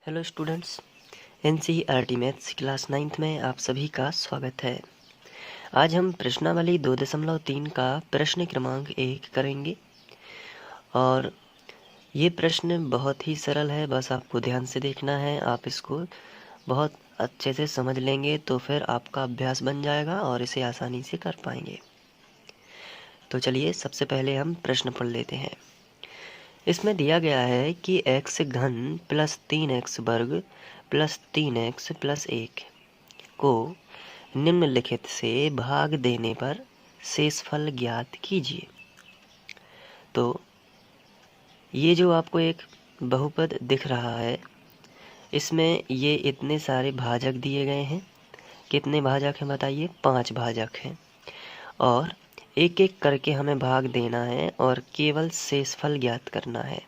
Hello students, NCERT maths class 9th में आप सभी का स्वागत है। आज हम प्रश्नावली 2.3 का प्रश्न क्रमांक 1 करेंगे और ये प्रश्न बहुत ही सरल है। बस आपको ध्यान से देखना है। आप इसको बहुत अच्छे से समझ लेंगे तो फिर आपका अभ्यास बन जाएगा और इसे आसानी से कर पाएंगे। तो चलिए सबसे पहले हम प्रश्न पढ़ लेते हैं। इसमें दिया गया है कि x घन प्लस 3x वर्ग प्लस 3x प्लस 1 को निम्नलिखित से भाग देने पर शेषफल ज्ञात कीजिए। तो ये जो आपको एक बहुपद दिख रहा है, इसमें ये इतने सारे भाजक दिए गए हैं। कितने भाजक हैं बताइए? 5 भाजक हैं और एक एक करके हमें भाग देना है और केवल शेषफल ज्ञात करना है।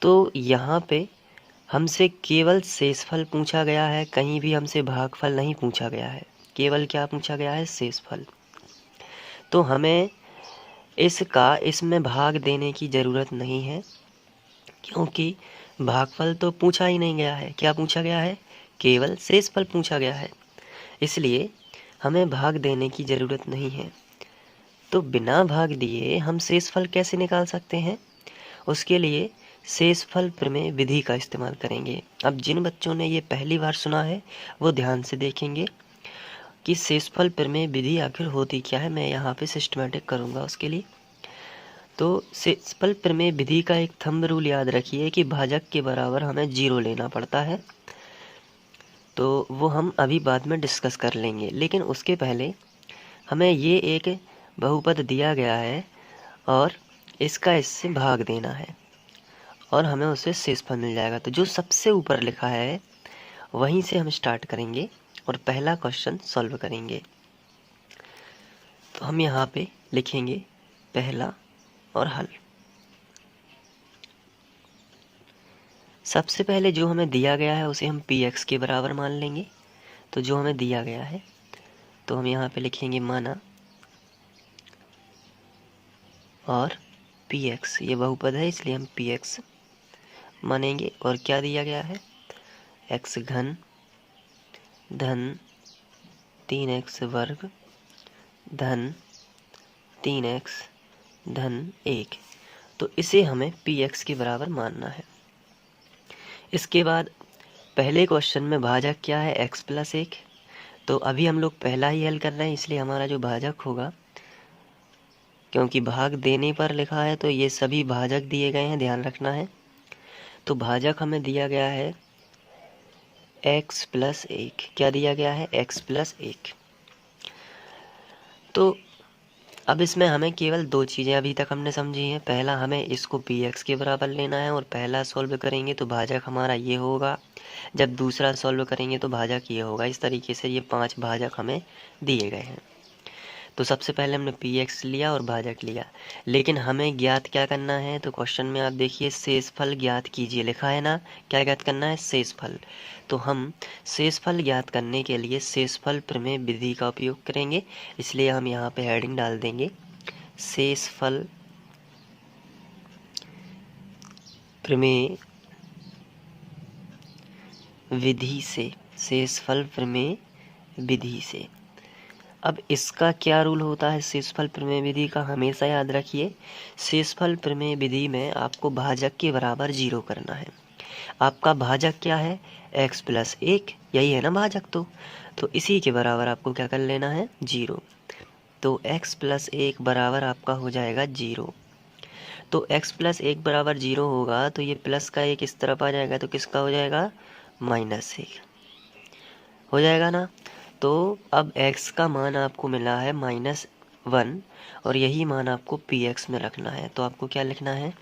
तो यहाँ पे हमसे केवल शेषफल पूछा गया है, कहीं भी हमसे भागफल नहीं पूछा गया है। केवल क्या पूछा गया है? शेषफल। तो हमें इसमें भाग देने की ज़रूरत नहीं है, क्योंकि भागफल तो पूछा ही नहीं गया है। क्या पूछा गया है? केवल शेषफल पूछा गया है, इसलिए हमें भाग देने की ज़रूरत नहीं है। तो बिना भाग दिए हम शेषफल कैसे निकाल सकते हैं? उसके लिए शेषफल प्रमेय विधि का इस्तेमाल करेंगे। अब जिन बच्चों ने ये पहली बार सुना है वो ध्यान से देखेंगे कि शेषफल प्रमेय विधि आखिर होती क्या है। मैं यहाँ पे सिस्टमेटिक करूँगा उसके लिए। तो शेषफल प्रमेय विधि का एक थंब रूल याद रखिए कि भाजक के बराबर हमें 0 लेना पड़ता है। तो वो हम अभी बाद में डिस्कस कर लेंगे, लेकिन उसके पहले हमें ये एक बहुपद दिया गया है और इसका इससे भाग देना है और हमें उससे शेषफल मिल जाएगा। तो जो सबसे ऊपर लिखा है वहीं से हम स्टार्ट करेंगे और पहला क्वेश्चन सॉल्व करेंगे। तो हम यहाँ पे लिखेंगे पहला और हल। सबसे पहले जो हमें दिया गया है उसे हम px के बराबर मान लेंगे। तो जो हमें दिया गया है तो हम यहाँ पे लिखेंगे माना और px, ये बहुपद है इसलिए हम px मानेंगे। और क्या दिया गया है? x घन धन 3x वर्ग धन 3x धन 1। तो इसे हमें px के बराबर मानना है। इसके बाद पहले क्वेश्चन में भाजक क्या है? x plus 1। तो अभी हम लोग पहला ही हल कर रहे हैं, इसलिए हमारा जो भाजक होगा, क्योंकि भाग देने पर लिखा है तो ये सभी भाजक दिए गए हैं, ध्यान रखना है। तो भाजक हमें दिया गया है x प्लस 1। क्या दिया गया है? x plus 1। तो अब इसमें हमें केवल 2 चीज़ें अभी तक हमने समझी हैं। पहला, हमें इसको px के बराबर लेना है और पहला सॉल्व करेंगे तो भाजक हमारा ये होगा, जब दूसरा सॉल्व करेंगे तो भाजक ये होगा। इस तरीके से ये 5 भाजक हमें दिए गए हैं। तो सबसे पहले हमने px लिया और भाजक लिया, लेकिन हमें ज्ञात क्या करना है? तो क्वेश्चन में आप देखिए शेषफल ज्ञात कीजिए लिखा है ना। क्या ज्ञात करना है? शेषफल। तो हम शेषफल ज्ञात करने के लिए शेषफल प्रमेय विधि का उपयोग करेंगे, इसलिए हम यहाँ पे हेडिंग डाल देंगे शेषफल प्रमेय विधि से। शेषफल प्रमेय विधि से। अब इसका क्या रूल होता है शेषफल प्रमेय विधि का? हमेशा याद रखिए, शेषफल प्रमेय विधि में आपको भाजक के बराबर 0 करना है। आपका भाजक क्या है? x प्लस 1, यही है ना भाजक। तो इसी के बराबर आपको क्या कर लेना है? 0। तो x प्लस 1 बराबर आपका हो जाएगा 0। तो x प्लस 1 बराबर 0 होगा तो ये प्लस का 1 इस तरफ आ जाएगा, तो किसका हो जाएगा? -1 हो जाएगा ना। तो अब x का मान आपको मिला है -1 और यही मान आपको px में रखना है। तो आपको क्या लिखना है?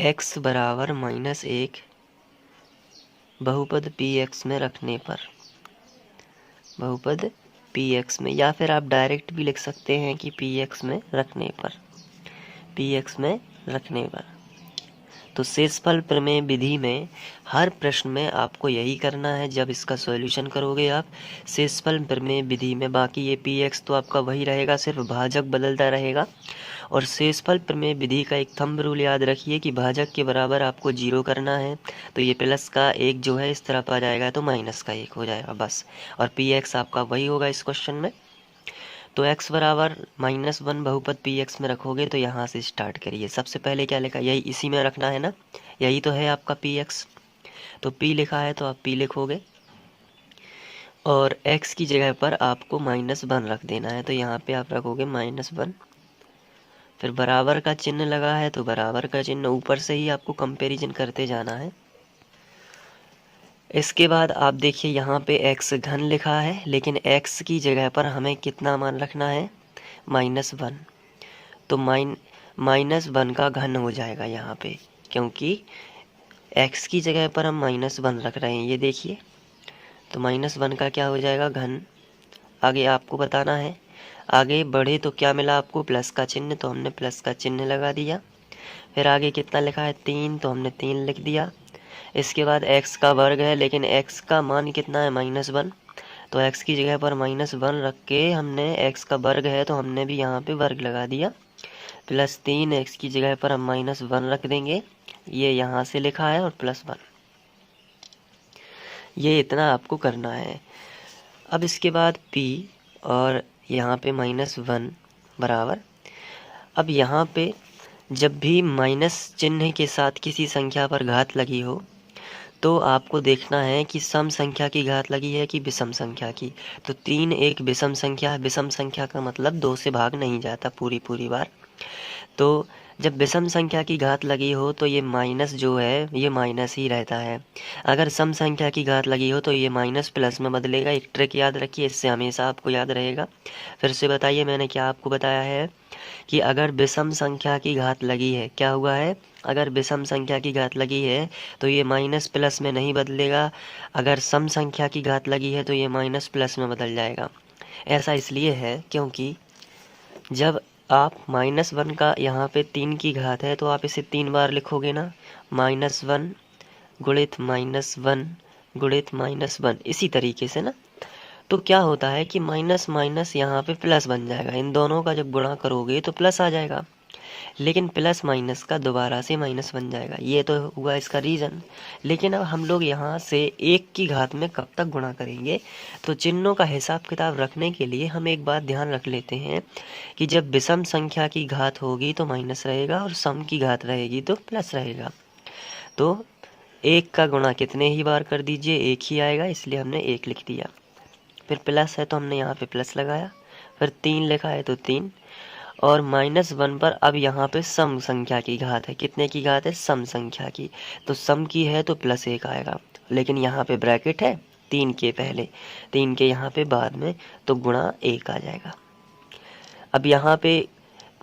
x बराबर -1 बहुपद px में रखने पर, बहुपद px में, या फिर आप डायरेक्ट भी लिख सकते हैं कि px में रखने पर, px में रखने पर। तो शेषफल प्रमेय विधि में हर प्रश्न में आपको यही करना है जब इसका सॉल्यूशन करोगे आप शेषफल प्रमेय विधि में। बाकी ये px तो आपका वही रहेगा, सिर्फ भाजक बदलता रहेगा। और शेषफल प्रमेय विधि का एक थंब रूल याद रखिए कि भाजक के बराबर आपको 0 करना है, तो ये प्लस का 1 जो है इस तरफ आ जाएगा तो माइनस का 1 हो जाएगा बस। और px आपका वही होगा इस क्वेश्चन में। तो x बराबर -1 बहुपद px में रखोगे तो यहाँ से स्टार्ट करिए। सबसे पहले क्या लिखा, यही इसी में रखना है ना, यही तो है आपका px। तो p लिखा है तो आप p लिखोगे और x की जगह पर आपको -1 रख देना है, तो यहाँ पे आप रखोगे -1। फिर बराबर का चिन्ह लगा है तो बराबर का चिन्ह, ऊपर से ही आपको कंपैरिजन करते जाना है। इसके बाद आप देखिए यहाँ पे x घन लिखा है, लेकिन x की जगह पर हमें कितना मान रखना है, -1। तो -1 का घन हो जाएगा यहाँ पे, क्योंकि x की जगह पर हम -1 रख रहे हैं, ये देखिए। तो -1 का क्या हो जाएगा, घन। आगे आपको बताना है, आगे बढ़े तो क्या मिला आपको, प्लस का चिन्ह, तो हमने प्लस का चिन्ह लगा दिया। फिर आगे कितना लिखा है, 3, तो हमने 3 लिख दिया। इसके बाद x का वर्ग है, लेकिन x का मान कितना है, -1। तो x की जगह पर -1 रख के हमने, x का वर्ग है तो हमने भी यहाँ पे वर्ग लगा दिया। +3 x की जगह पर हम -1 रख देंगे, ये यहाँ से लिखा है, और +1। ये इतना आपको करना है। अब इसके बाद p और यहाँ पे -1 बराबर। अब यहाँ पे जब भी माइनस चिन्ह के साथ किसी संख्या पर घात लगी हो तो आपको देखना है कि सम संख्या की घात लगी है कि विषम संख्या की। तो 3 एक विषम संख्या है, विषम संख्या का मतलब 2 से भाग नहीं जाता पूरी बार। तो जब विषम संख्या की घात लगी हो तो ये माइनस जो है ये माइनस ही रहता है। अगर सम संख्या की घात लगी हो तो ये माइनस प्लस में बदलेगा। एक ट्रिक याद रखिए, इससे हमेशा आपको याद रहेगा। फिर से बताइए, मैंने क्या आपको बताया है कि अगर विषम संख्या की घात लगी है, क्या हुआ है, अगर विषम संख्या की घात लगी है तो ये माइनस प्लस में नहीं बदलेगा। अगर सम संख्या की घात लगी है तो ये माइनस प्लस में बदल जाएगा। ऐसा इसलिए है क्योंकि जब आप -1 का यहाँ पे 3 की घात है तो आप इसे 3 बार लिखोगे ना, -1 गुणित -1 गुणित -1, इसी तरीके से ना। तो क्या होता है कि माइनस माइनस यहाँ पे प्लस बन जाएगा, इन दोनों का जब गुणा करोगे तो प्लस आ जाएगा, लेकिन प्लस माइनस का दोबारा से माइनस बन जाएगा। ये तो हुआ इसका रीज़न। लेकिन अब हम लोग यहाँ से 1 की घात में कब तक गुणा करेंगे, तो चिन्हों का हिसाब किताब रखने के लिए हम एक बात ध्यान रख लेते हैं कि जब विषम संख्या की घात होगी तो माइनस रहेगा और सम की घात रहेगी तो प्लस रहेगा। तो 1 का गुणा कितने ही बार कर दीजिए, 1 ही आएगा, इसलिए हमने 1 लिख दिया। फिर प्लस है तो हमने यहाँ पे प्लस लगाया, फिर 3 लिखा है तो 3, और -1 पर अब यहाँ पे सम संख्या की घात है। कितने की घात है, सम संख्या की। तो सम की है तो +1 आएगा, लेकिन यहाँ पे ब्रैकेट है 3 के पहले, 3 के यहाँ पे बाद में, तो गुणा 1 आ जाएगा। अब यहाँ पे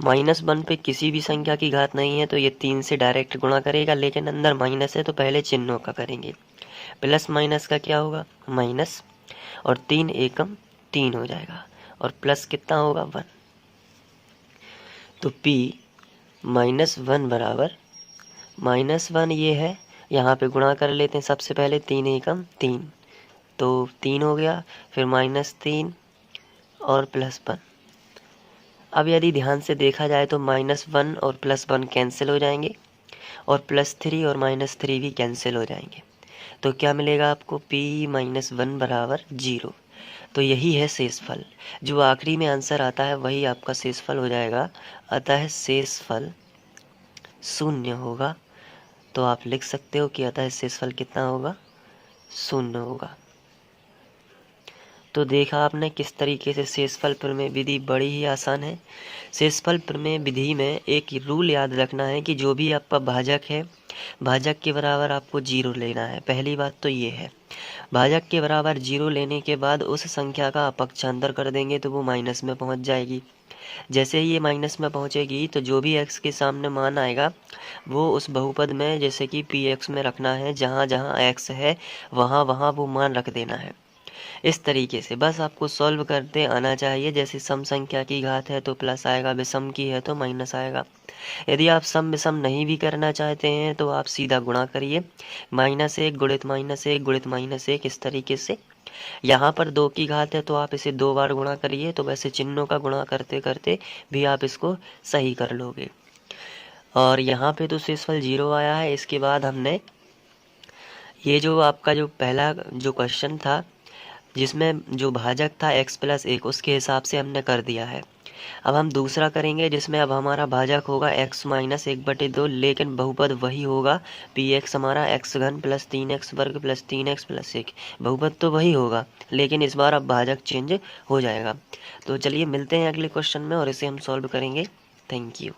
-1 पे किसी भी संख्या की घात नहीं है तो ये 3 से डायरेक्ट गुणा करेगा, लेकिन अंदर माइनस है तो पहले चिन्हों का करेंगे। प्लस माइनस का क्या होगा, माइनस, और 3 एकम 3 हो जाएगा, और प्लस कितना होगा, 1। तो p -1 बराबर -1 ये है, यहाँ पे गुणा कर लेते हैं सबसे पहले, 3 एकम 3, तो 3 हो गया, फिर -3 और +1। अब यदि ध्यान से देखा जाए तो -1 और +1 कैंसिल हो जाएंगे, और +3 और -3 भी कैंसिल हो जाएंगे। तो क्या मिलेगा आपको, p -1 बराबर 0। तो यही है शेषफल। जो आखिरी में आंसर आता है वही आपका शेषफल हो जाएगा। अतः शेषफल 0 होगा। तो आप लिख सकते हो कि अतः शेषफल कितना होगा, 0 होगा। तो देखा आपने किस तरीके से शेषफल प्रमेय विधि बड़ी ही आसान है। शेषफल प्रमेय विधि में एक रूल याद रखना है कि जो भी आपका भाजक है, भाजक के बराबर आपको 0 लेना है। पहली बात तो ये है, भाजक के बराबर 0 लेने के बाद उस संख्या का अपक्षांतर कर देंगे तो वो माइनस में पहुंच जाएगी। जैसे ही ये माइनस में पहुंचेगी तो जो भी x के सामने मान आएगा वो उस बहुपद में, जैसे कि px में रखना है, जहाँ जहाँ x है वहाँ वहाँ वो मान रख देना है। इस तरीके से बस आपको सॉल्व करते आना चाहिए। जैसे सम संख्या की घात है तो प्लस आएगा, विषम की है तो माइनस आएगा। यदि आप सम विषम नहीं भी करना चाहते हैं तो आप सीधा गुणा करिए, -1 गुणित -1 गुणित -1, इस तरीके से। यहाँ पर 2 की घात है तो आप इसे 2 बार गुणा करिए, तो वैसे चिन्हों का गुणा करते करते भी आप इसको सही कर लोगे। और यहाँ पे तो शेषफल 0 आया है। इसके बाद हमने ये जो आपका जो पहला जो क्वेश्चन था जिसमें जो भाजक था x + 1, उसके हिसाब से हमने कर दिया है। अब हम दूसरा करेंगे जिसमें अब हमारा भाजक होगा x - 1/2, लेकिन बहुपद वही होगा। px हमारा x³ + 3x² + 3x + 1, बहुपद तो वही होगा, लेकिन इस बार अब भाजक चेंज हो जाएगा। तो चलिए मिलते हैं अगले क्वेश्चन में और इसे हम सॉल्व करेंगे। Thank you.